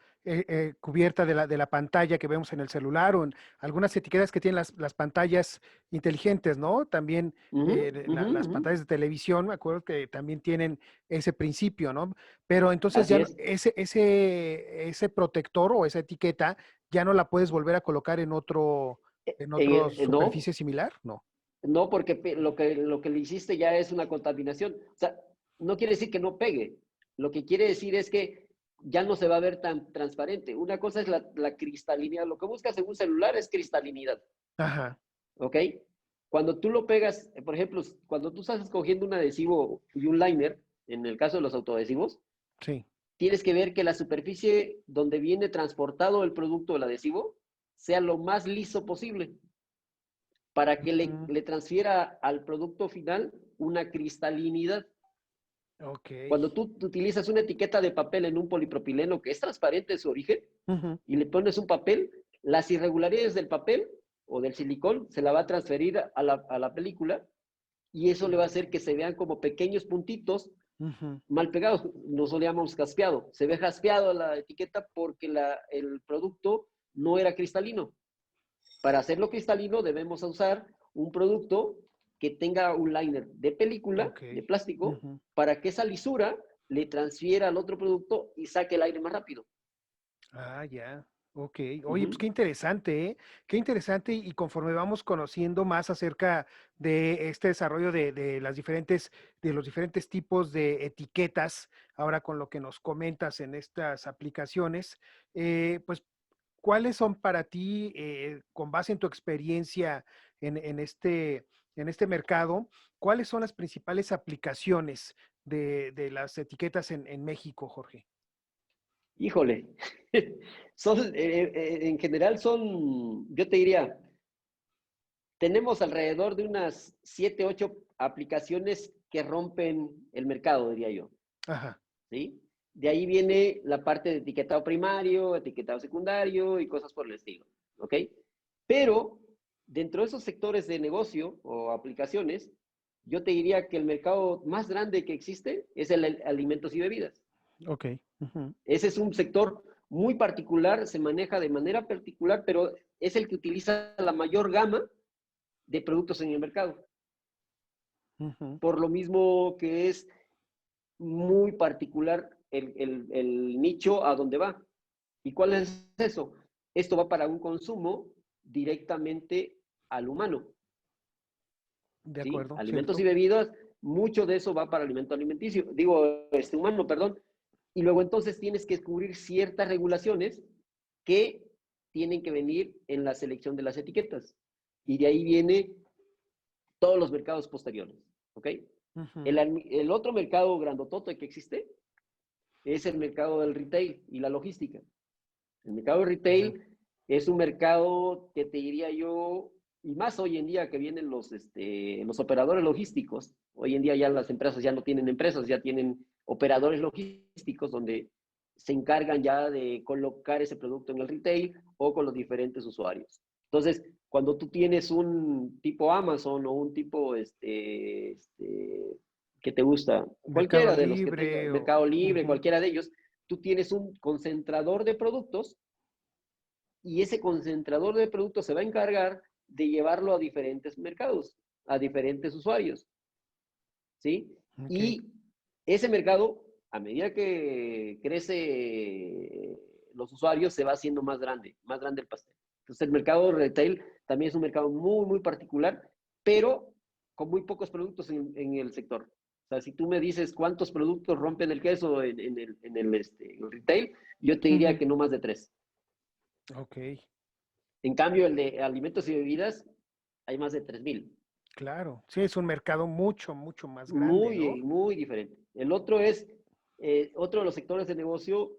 cubierta de la pantalla que vemos en el celular o en algunas etiquetas que tienen las pantallas inteligentes, ¿no? También Ujú, ujú, las ujú. pantallas de televisión, me acuerdo que también tienen ese principio, ¿no? Pero entonces Así ya es. ese protector o esa etiqueta ya no la puedes volver a colocar en otro No, superficie similar, ¿no? no, porque lo que le hiciste ya es una contaminación. O sea, no quiere decir que no pegue. Lo que quiere decir es que ya no se va a ver tan transparente. Una cosa es la cristalinidad. Lo que buscas en un celular es cristalinidad, Ajá, ¿ok? Cuando tú lo pegas, por ejemplo, cuando tú estás escogiendo un adhesivo y un liner, en el caso de los autoadhesivos, sí. tienes que ver que la superficie donde viene transportado el producto del adhesivo sea lo más liso posible para que le, Mm, le transfiera al producto final una cristalinidad. ok. Cuando tú utilizas una etiqueta de papel en un polipropileno que es transparente en su origen Ujú. y le pones un papel, las irregularidades del papel o del silicón se la va a transferir a la película y eso le va a hacer que se vean como pequeños puntitos Ujú. mal pegados. Nosotros le llamamos jaspeado. Se ve jaspeado la etiqueta porque el producto no era cristalino. Para hacerlo cristalino debemos usar un producto que tenga un liner de película, Ok. de plástico, Ujú. para que esa lisura le transfiera al otro producto y saque el aire más rápido. Ah, ya. Ok. Oye, pues Ujú. qué interesante, ¿eh? Qué interesante y conforme vamos conociendo más acerca de este desarrollo de los diferentes tipos de etiquetas, ahora con lo que nos comentas en estas aplicaciones, pues, ¿cuáles son para ti, con base en tu experiencia en, en este, en este mercado, cuáles son las principales aplicaciones de las etiquetas en México, Jorge? Híjole, son, en general yo te diría, tenemos alrededor de unas 7, 8 aplicaciones que rompen el mercado, diría yo, Ajá, ¿sí? De ahí viene la parte de etiquetado primario, etiquetado secundario y cosas por el estilo, ¿ok? Pero dentro de esos sectores de negocio o aplicaciones, yo te diría que el mercado más grande que existe es el alimentos y bebidas. ok. Ujú. Ese es un sector muy particular, se maneja de manera particular, pero es el que utiliza la mayor gama de productos en el mercado. Ujú. Por lo mismo que es muy particular el nicho a donde va. ¿Y cuál es eso? Esto va para un consumo directamente al humano, De ¿sí? acuerdo, Alimentos y cierto. bebidas, mucho de eso va para alimento alimenticio, digo, humano, perdón. Y luego entonces tienes que descubrir ciertas regulaciones que tienen que venir en la selección de las etiquetas. Y de ahí viene todos los mercados posteriores, ¿ok? Ujú. El otro mercado grandotote que existe es el mercado del retail y la logística. El mercado de Ujú. retail es un mercado que te diría yo, y más hoy en día que vienen los operadores logísticos, hoy en día ya las empresas ya no tienen empresas, ya tienen operadores logísticos donde se encargan ya de colocar ese producto en el retail o con los diferentes usuarios. Entonces, cuando tú tienes un tipo Amazon o un tipo que te gusta, Mercado cualquiera de los que tenga, Libre o... Mercado Libre, Ujú. cualquiera de ellos, tú tienes un concentrador de productos y ese concentrador de productos se va a encargar de llevarlo a diferentes mercados, a diferentes usuarios, ¿sí? Ok. Y ese mercado, a medida que crece los usuarios, se va haciendo más grande el pastel. Entonces, el mercado retail también es un mercado muy, muy particular, pero con muy pocos productos en el sector. O sea, si tú me dices cuántos productos rompen el queso en el retail, yo te diría Ujú. que no más de 3. Ok, En cambio, el de alimentos y bebidas, hay más de 3,000. claro. Sí, es un mercado mucho, mucho más grande, ¿no? Muy, muy diferente. El otro es otro de los sectores de negocio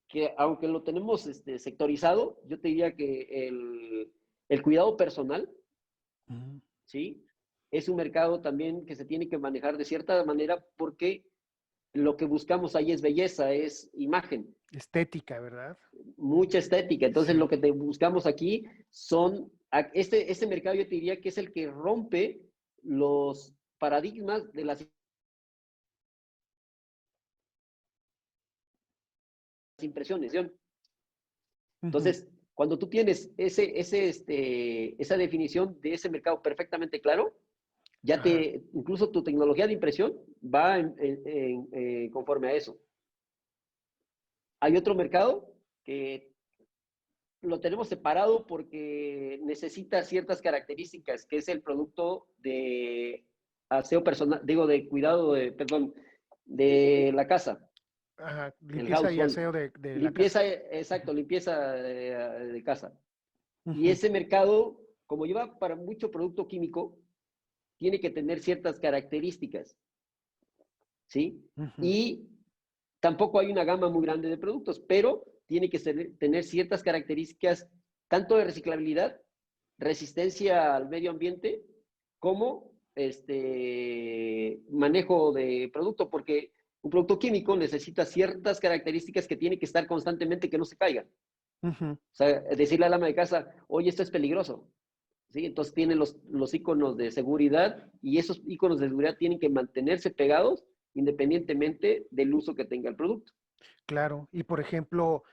que, aunque lo tenemos sectorizado, yo te diría que el cuidado personal, Ujú. ¿sí? Es un mercado también que se tiene que manejar de cierta manera porque lo que buscamos ahí es belleza, es imagen, Estética, ¿verdad? mucha estética. Entonces, lo Sí. que buscamos aquí son, este mercado yo te diría que es el que rompe los paradigmas de las impresiones. Ujú. Entonces, cuando tú tienes esa definición de ese mercado perfectamente claro, Ajá. incluso tu tecnología de impresión va conforme a eso. Hay otro mercado que lo tenemos separado porque necesita ciertas características, que es el producto de aseo personal, digo, de cuidado, perdón, de la casa, Ajá. el Limpieza y household. aseo de la casa. Limpieza, exacto, limpieza de casa. Y Ujú. ese mercado, como lleva para mucho producto químico, tiene que tener ciertas características, ¿sí? Ujú. Y tampoco hay una gama muy grande de productos, pero tiene que tener ciertas características tanto de reciclabilidad, resistencia al medio ambiente, como manejo de producto, porque un producto químico necesita ciertas características que tiene que estar constantemente que no se caigan. Ujú. O sea, decirle al ama de casa, oye, esto es peligroso. ¿Sí? Entonces tiene los iconos de seguridad y esos iconos de seguridad tienen que mantenerse pegados independientemente del uso que tenga el producto. Claro, y por ejemplo,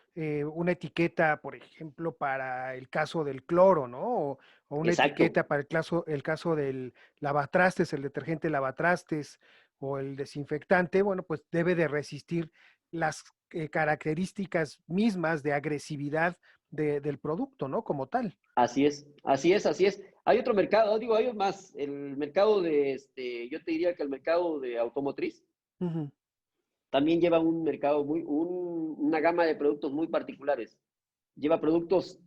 una etiqueta, por ejemplo, para el caso del cloro, ¿no? O una Exacto, etiqueta para el caso del lavatrastes, el detergente lavatrastes o el desinfectante, bueno, pues debe de resistir las características mismas de agresividad del producto, ¿no? Como tal. así es, así es, así es. Hay otro mercado, digo, hay más, el mercado yo te diría que el mercado de automotriz Ujú. también lleva un mercado una gama de productos muy particulares. Lleva productos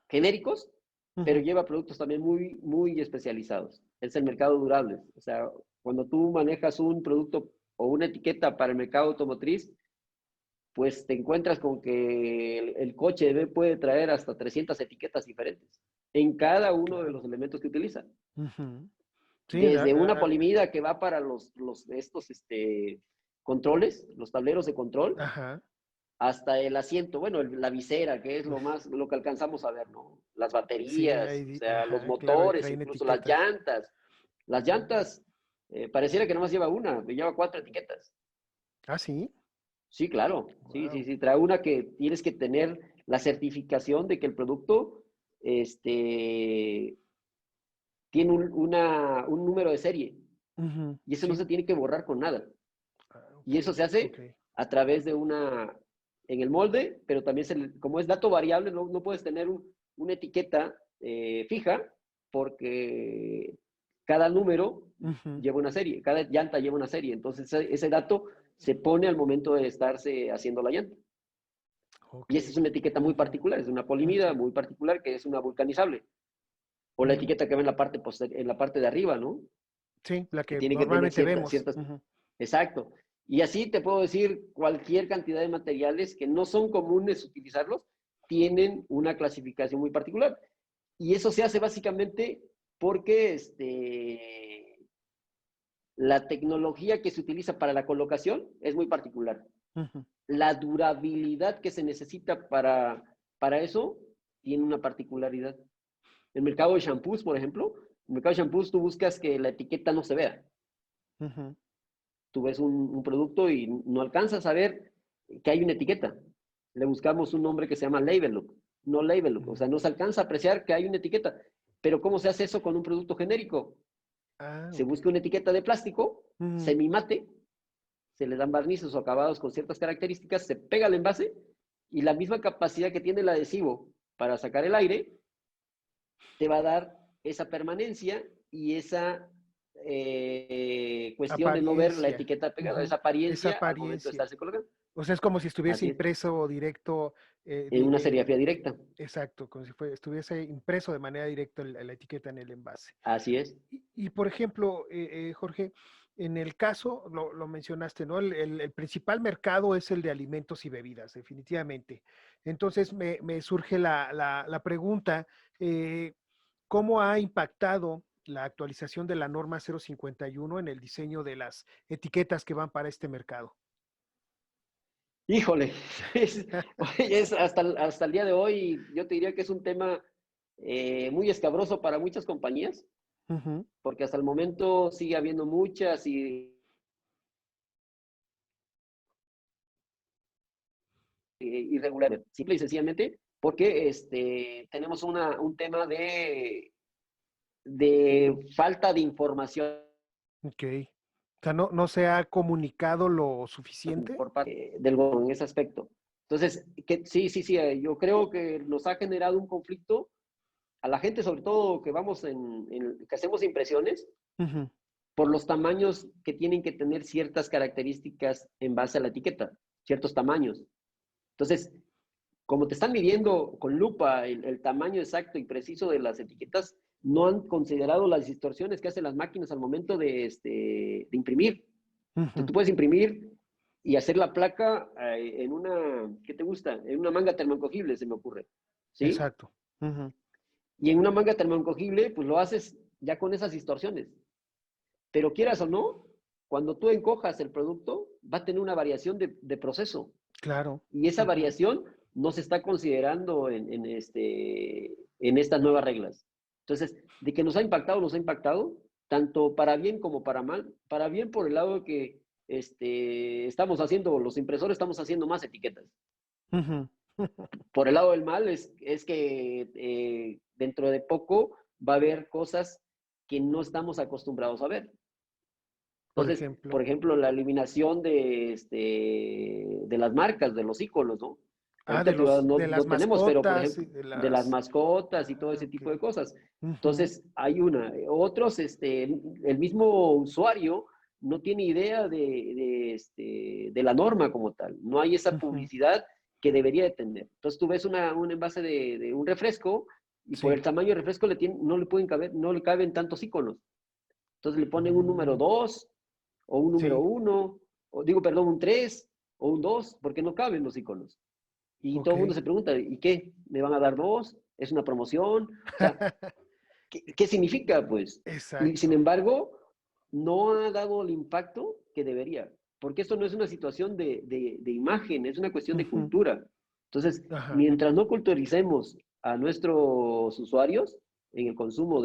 genéricos, pero Ujú. lleva productos también muy, muy especializados. Es el mercado durable. O sea, cuando tú manejas un producto o una etiqueta para el mercado automotriz, pues te encuentras con que el coche puede traer hasta 300 etiquetas diferentes en cada uno de Claro. los elementos que utiliza. Ujú. Sí, Desde una polimida que va para estos controles, los tableros de control, ajá. hasta el asiento, bueno, la visera, que es lo que alcanzamos a ver, ¿no? Las Sí, baterías, o ahí, sea, los ajá, claro, ahí motores, traen incluso las etiquetas. llantas. Las llantas, pareciera que nomás lleva una, lleva 4 etiquetas. Ah, sí. Sí, claro, sí, sí, Wow. sí, trae una que tienes que tener la certificación de que el producto, tiene un número de serie, y eso no Sí. se tiene que borrar con nada. Ah, ok, Y eso se ok. hace a través de en el molde, pero también como es dato variable, no puedes tener una etiqueta fija, porque cada número Ujú. lleva una serie, cada llanta lleva una serie. Entonces ese dato se pone al momento de estarse haciendo la llanta. Ok. Y esa es una etiqueta muy Ujú, particular, es una polimida ujú, muy particular que es una vulcanizable. O la ujú. etiqueta que va en la parte de arriba, ¿no? Sí, la Que que tiene que tener normalmente vemos. ciertas. Ujú. Exacto. Y así te puedo decir cualquier cantidad de materiales que no son comunes utilizarlos, tienen una clasificación muy particular. Y eso se hace básicamente porque la tecnología que se utiliza para la colocación es muy particular. Ujú. La durabilidad que se necesita para eso tiene una particularidad. En el mercado de shampoos, por ejemplo, en el mercado de shampoos tú buscas que la etiqueta no se vea. Ujú. Tú ves un producto y no alcanzas a ver que hay una etiqueta. Le buscamos un nombre que se llama label look, no label look, o sea, Ujú. no se alcanza a apreciar que hay una etiqueta. Pero ¿cómo se hace eso con un producto genérico? Ah, Se ok. busca una etiqueta de plástico, Ujú. semimate, se le dan barnices o acabados con ciertas características, se pega el envase y la misma capacidad que tiene el adhesivo para sacar el aire te va a dar esa permanencia y esa cuestión de no ver la Apariencia. etiqueta pegada, Ujú. esa Esa apariencia al momento de apariencia. estarse colocando. O sea, es como si estuviese Así es, impreso directo, en una serigrafía directa. exacto, como si estuviese impreso de manera directa la etiqueta en el envase. Así es. Por ejemplo, Jorge, en el caso, lo mencionaste, ¿no? El principal mercado es el de alimentos y bebidas, definitivamente. Entonces me surge la pregunta, eh, ¿cómo ha impactado la actualización de la norma 051 en el diseño de las etiquetas que van para este mercado? Híjole, es hasta el día de hoy, yo te diría que es un tema muy escabroso para muchas compañías, Ujú. porque hasta el momento sigue habiendo muchas irregularidades, simple y sencillamente porque tenemos un tema de falta de información Ok. O sea, no se ha comunicado lo suficiente. por parte del gobierno en ese aspecto. Entonces, sí, sí, sí, yo creo que nos ha generado un conflicto a la gente, sobre todo que vamos que hacemos impresiones, Ujú. por los tamaños que tienen que tener ciertas características en base a la etiqueta, ciertos tamaños. Entonces, como te están midiendo con lupa el tamaño exacto y preciso de las etiquetas, no han considerado las distorsiones que hacen las máquinas al momento de imprimir. Entonces, Ujú. tú puedes imprimir y hacer la placa ¿qué te gusta? En una manga termoencogible, se me ocurre, ¿sí? Exacto. Ujú. Y en una manga termoencogible, pues lo haces ya con esas distorsiones. Pero quieras o no, cuando tú encojas el producto, va a tener una variación de proceso. Claro. Y esa Ujú. variación no se está considerando en estas nuevas reglas. Entonces, de que nos ha impactado, tanto para bien como para mal. Para bien por el lado de que los impresores estamos haciendo más etiquetas. Ujú. Por el lado del mal es que dentro de poco va a haber cosas que no estamos acostumbrados a ver. Por Entonces, ejemplo. por ejemplo, la eliminación de las marcas, de los íconos, ¿no? Ah, Ahorita no, de las no tenemos, pero por mascotas y ejemplo, de de las las. mascotas y todo Ah, ese ok. tipo de cosas. Ujú. Entonces, hay una. Otros, el mismo usuario no tiene idea de la norma como tal. No hay esa Ujú. publicidad que debería de tener. Entonces, tú ves un envase de un refresco y por Sí. el tamaño del refresco no le pueden caber, no le caben tantos iconos. Entonces le ponen un número Mm. 2 o un número Sí. 1 o digo, perdón, un 3 o un 2 porque no caben los iconos. Y todo Ok. el mundo se pregunta, ¿y qué? ¿Me van a dar 2? ¿Es una promoción? O sea, ¿qué significa, pues? Y sin Exacto. embargo, no ha dado el impacto que debería, porque esto no es una situación de imagen, es una cuestión de Ujú. cultura. Entonces, Ajá. mientras no culturicemos a nuestros usuarios en el consumo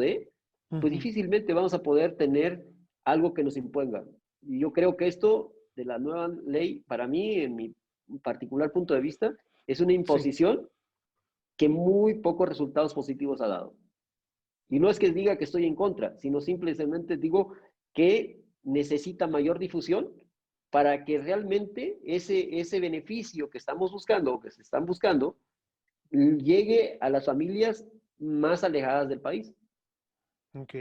pues Ujú. difícilmente vamos a poder tener algo que nos imponga. Y yo creo que esto de la nueva ley, para mí, en mi particular punto de vista, es una Sí. imposición que muy pocos resultados positivos ha dado. Y no es que diga que estoy en contra, sino simplemente digo que necesita mayor difusión para que realmente ese beneficio que estamos buscando o que se están buscando llegue a las familias más alejadas del país. Ok.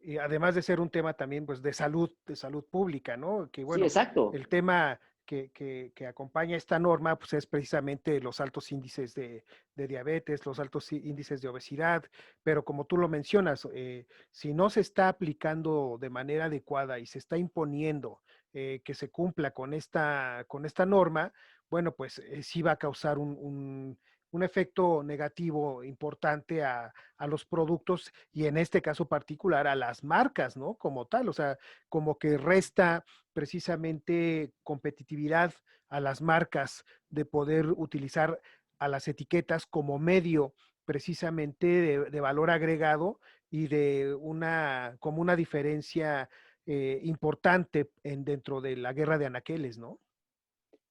Y además de ser un tema también, pues, de salud pública, ¿no? Que Sí, bueno, exacto. el tema que acompaña esta norma, pues, es precisamente los altos índices de diabetes, los altos índices de obesidad, pero como tú lo mencionas, si no se está aplicando de manera adecuada y se está imponiendo que se cumpla con esta norma, bueno, pues sí va a causar un efecto negativo importante a los productos y en este caso particular a las marcas, ¿no? Como tal, o sea, como que resta precisamente competitividad a las marcas de poder utilizar a las etiquetas como medio precisamente de valor agregado y de como una diferencia importante dentro de la guerra de anaqueles, ¿no?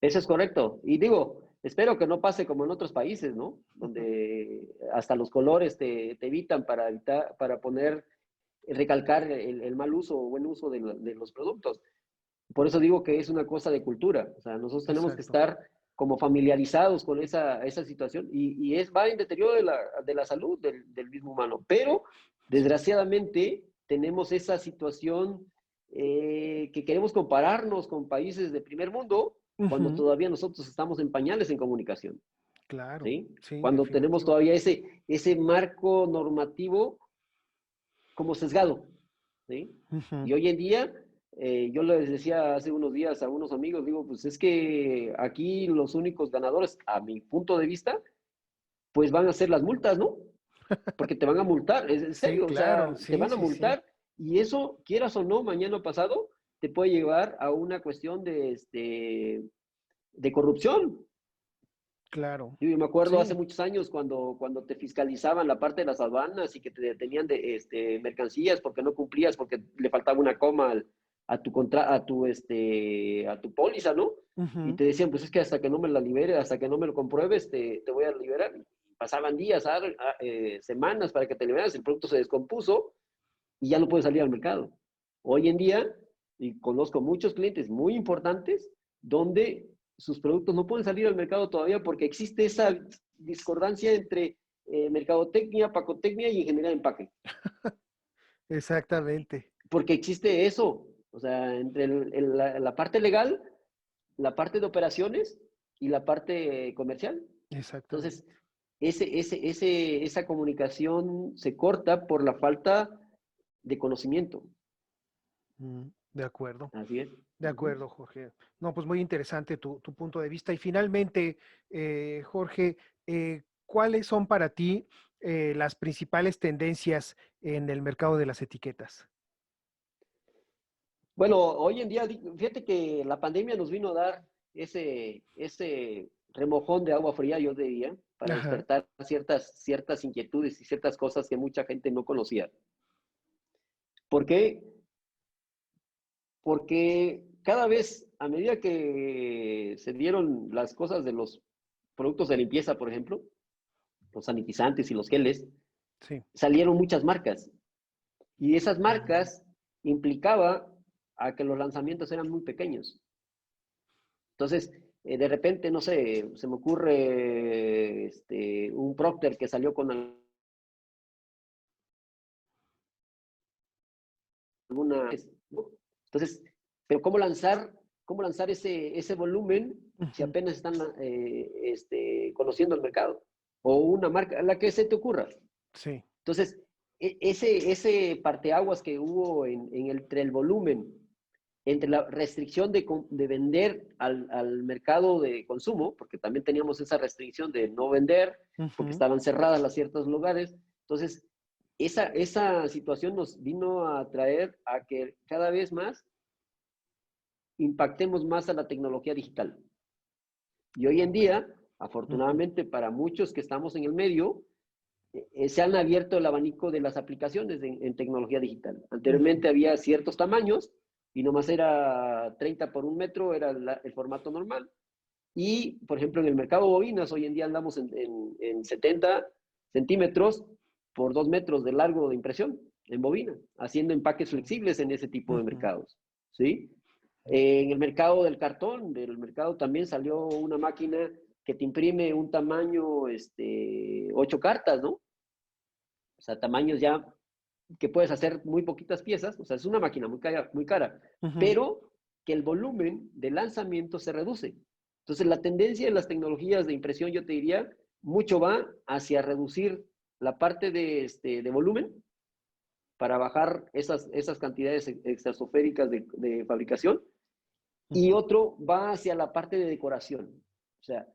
Eso es correcto. Y digo, espero que no pase como en otros países, ¿no? Donde hasta los colores te evitan para poner, recalcar el mal uso o buen uso de los productos. Por eso digo que es una cosa de cultura. O sea, nosotros tenemos que Exacto. estar como familiarizados con esa situación va en deterioro de la salud del mismo humano. Pero, Sí. desgraciadamente, tenemos esa situación que queremos compararnos con países de primer mundo cuando Ujú. todavía nosotros estamos en pañales en comunicación, Claro, ¿sí? sí, Cuando tenemos definitivo. todavía ese marco normativo como sesgado, ¿sí? Ujú. Y hoy en día, yo les decía hace unos días a unos amigos, digo, pues es que aquí los únicos ganadores, a mi punto de vista, pues van a ser las multas, ¿no? Porque te van a multar, es en Sí, serio, o claro, sea, te sí, van a sí, sí, multar y eso, quieras o no, mañana o pasado, te puede llevar a una cuestión de corrupción. claro. Yo me acuerdo hace Sí, muchos años cuando te fiscalizaban la parte de las aduanas y que te detenían de mercancías porque no cumplías, porque le faltaba una coma a tu póliza, ¿no? Y ujú, te decían, pues es que hasta que no me la libere, hasta que no me lo compruebes, te voy a liberar. Pasaban días, semanas para que te liberaras, el producto se descompuso y ya no puede salir al mercado. Hoy en día, y conozco muchos clientes muy importantes, donde sus productos no pueden salir al mercado todavía porque existe esa discordancia entre mercadotecnia, pacotecnia y ingeniería de empaque. exactamente, Porque existe eso, o sea, entre la parte legal, la parte de operaciones y la parte comercial. exactamente. Entonces, esa comunicación se corta por la falta de conocimiento. De acuerdo, Así es. de acuerdo, Jorge. No, pues muy interesante tu punto de vista. Y finalmente, Jorge, ¿cuáles son para ti las principales tendencias en el mercado de las etiquetas? Bueno, hoy en día, fíjate que la pandemia nos vino a dar ese remojón de agua fría, yo diría, para Ajá, despertar ciertas inquietudes y ciertas cosas que mucha gente no conocía. ¿Por qué? Porque cada vez, a medida que se dieron las cosas de los productos de limpieza, por ejemplo, los sanitizantes y los geles, sí. salieron muchas marcas. Y esas Mm, marcas implicaba a que los lanzamientos eran muy pequeños. Entonces, de repente, no sé, se me ocurre un Procter que salió con alguna, ¿no? Entonces, pero ¿cómo lanzar ese volumen si ujú, apenas están conociendo el mercado? O una marca, la que se te ocurra. sí, Entonces, ese parteaguas que hubo entre el volumen entre la restricción de vender al mercado de consumo, porque también teníamos esa restricción de no vender, porque estaban cerradas las ciertos lugares. Entonces, esa situación nos vino a traer a que cada vez más impactemos más a la tecnología digital. Y hoy en día, afortunadamente para muchos que estamos en el medio, se han abierto el abanico de las aplicaciones en tecnología digital. Anteriormente había ciertos tamaños y nomás era 30 por 1 metro, era el formato normal. Y, por ejemplo, en el mercado bovinas, hoy en día andamos en 70 centímetros por 2 metros de largo de impresión en bobina, haciendo empaques flexibles en ese tipo de mercados, ¿sí? En el mercado del cartón, del mercado también salió una máquina que te imprime un tamaño, 8 cartas, ¿no? O sea, tamaños ya que puedes hacer muy poquitas piezas, o sea, es una máquina muy cara, pero que el volumen de lanzamiento se reduce. Entonces, la tendencia en las tecnologías de impresión, yo te diría, mucho va hacia reducir la parte de volumen para bajar esas cantidades extrasoféricas de fabricación, y otro va hacia la parte de decoración. O sea,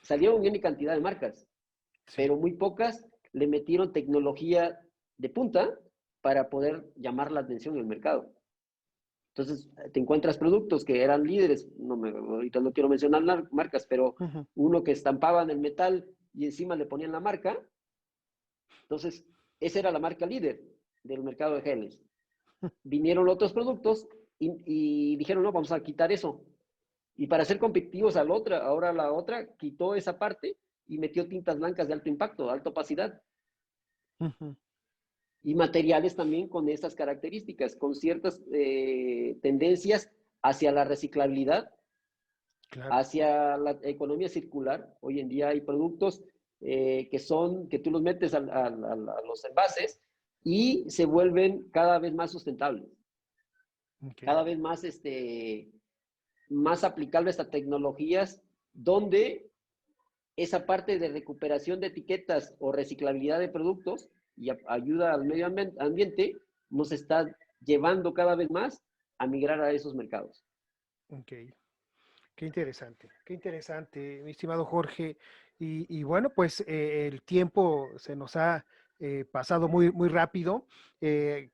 salieron bien cantidad de marcas, pero muy pocas le metieron tecnología de punta para poder llamar la atención en el mercado. Entonces, te encuentras productos que eran líderes, ahorita no quiero mencionar marcas, pero uno que estampaban el metal y encima le ponían la marca. Entonces, esa era la marca líder del mercado de geles. Vinieron otros productos y dijeron, no, vamos a quitar eso. Y para ser competitivos ahora la otra quitó esa parte y metió tintas blancas de alto impacto, de alta opacidad. Y materiales también con estas características, con ciertas tendencias hacia la reciclabilidad, hacia la economía circular. Hoy en día hay productos que tú los metes a los envases y se vuelven cada vez más sustentables. Cada vez más aplicables a tecnologías donde esa parte de recuperación de etiquetas o reciclabilidad de productos y ayuda al medio ambiente nos está llevando cada vez más a migrar a esos mercados. Ok, qué interesante, mi estimado Jorge. Y bueno, pues el tiempo se nos ha pasado muy, muy rápido.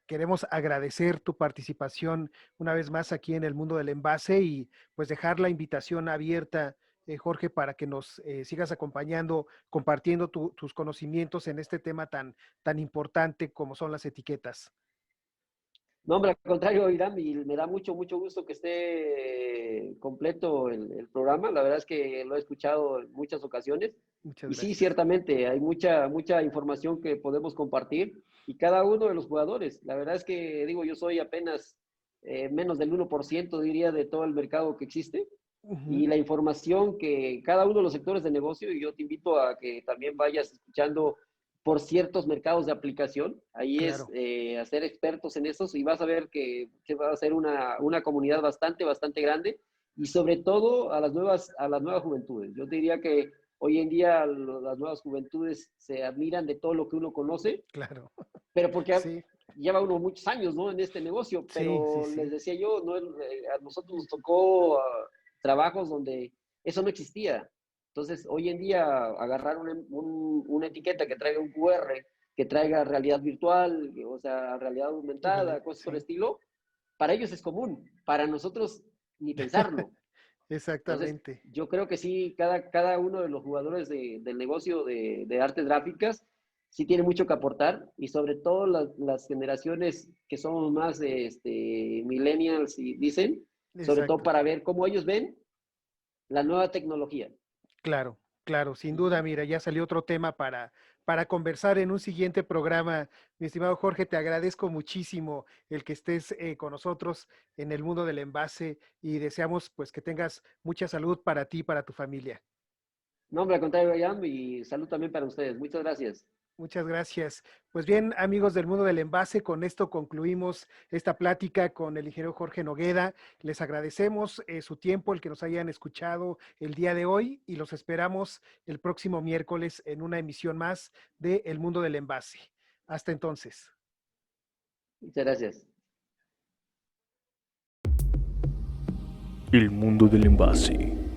Queremos agradecer tu participación una vez más aquí en el mundo del envase y pues dejar la invitación abierta, Jorge, para que nos sigas acompañando, compartiendo tus conocimientos en este tema tan importante como son las etiquetas. No, hombre, al contrario, Irán, y me da mucho, mucho gusto que esté completo el programa. La verdad es que lo he escuchado en muchas ocasiones. Muchas Y sí, gracias. ciertamente, hay mucha información que podemos compartir y cada uno de los jugadores. La verdad es que, digo, yo soy apenas menos del 1%, diría, de todo el mercado que existe. Y la información que cada uno de los sectores de negocio, y yo te invito a que también vayas escuchando por ciertos mercados de aplicación. Ahí es Claro. a ser expertos en esos y vas a ver que va a ser una comunidad bastante, bastante grande y sobre todo a las nuevas juventudes. Yo te diría que hoy en día las nuevas juventudes se admiran de todo lo que uno conoce, Claro. pero porque Sí, lleva uno muchos años, ¿no? En este negocio, sí, sí, pero les sí. decía yo, ¿no? A nosotros nos tocó trabajos donde eso no existía. Entonces, hoy en día, agarrar una etiqueta que traiga un QR, que traiga realidad virtual, o sea, realidad aumentada, cosas por el Sí, estilo, para ellos es común, para nosotros ni pensarlo. Entonces, exactamente. yo creo que sí, cada uno de los jugadores del negocio de artes gráficas sí tiene mucho que aportar y sobre todo las generaciones que somos más millennials y dicen, sobre todo Exacto. para ver cómo ellos ven la nueva tecnología. Claro, claro, sin duda, mira, ya salió otro tema para conversar en un siguiente programa. Mi estimado Jorge, te agradezco muchísimo el que estés con nosotros en el mundo del envase y deseamos pues que tengas mucha salud para ti y para tu familia. No, hombre, al contrario, Jan, y salud también para ustedes. Muchas gracias. Muchas gracias. Pues bien, amigos del mundo del envase, con esto concluimos esta plática con el ingeniero Jorge Nogueda. Les agradecemos su tiempo, el que nos hayan escuchado el día de hoy y los esperamos el próximo miércoles en una emisión más de El Mundo del Envase. Hasta entonces. Muchas gracias. El mundo del envase.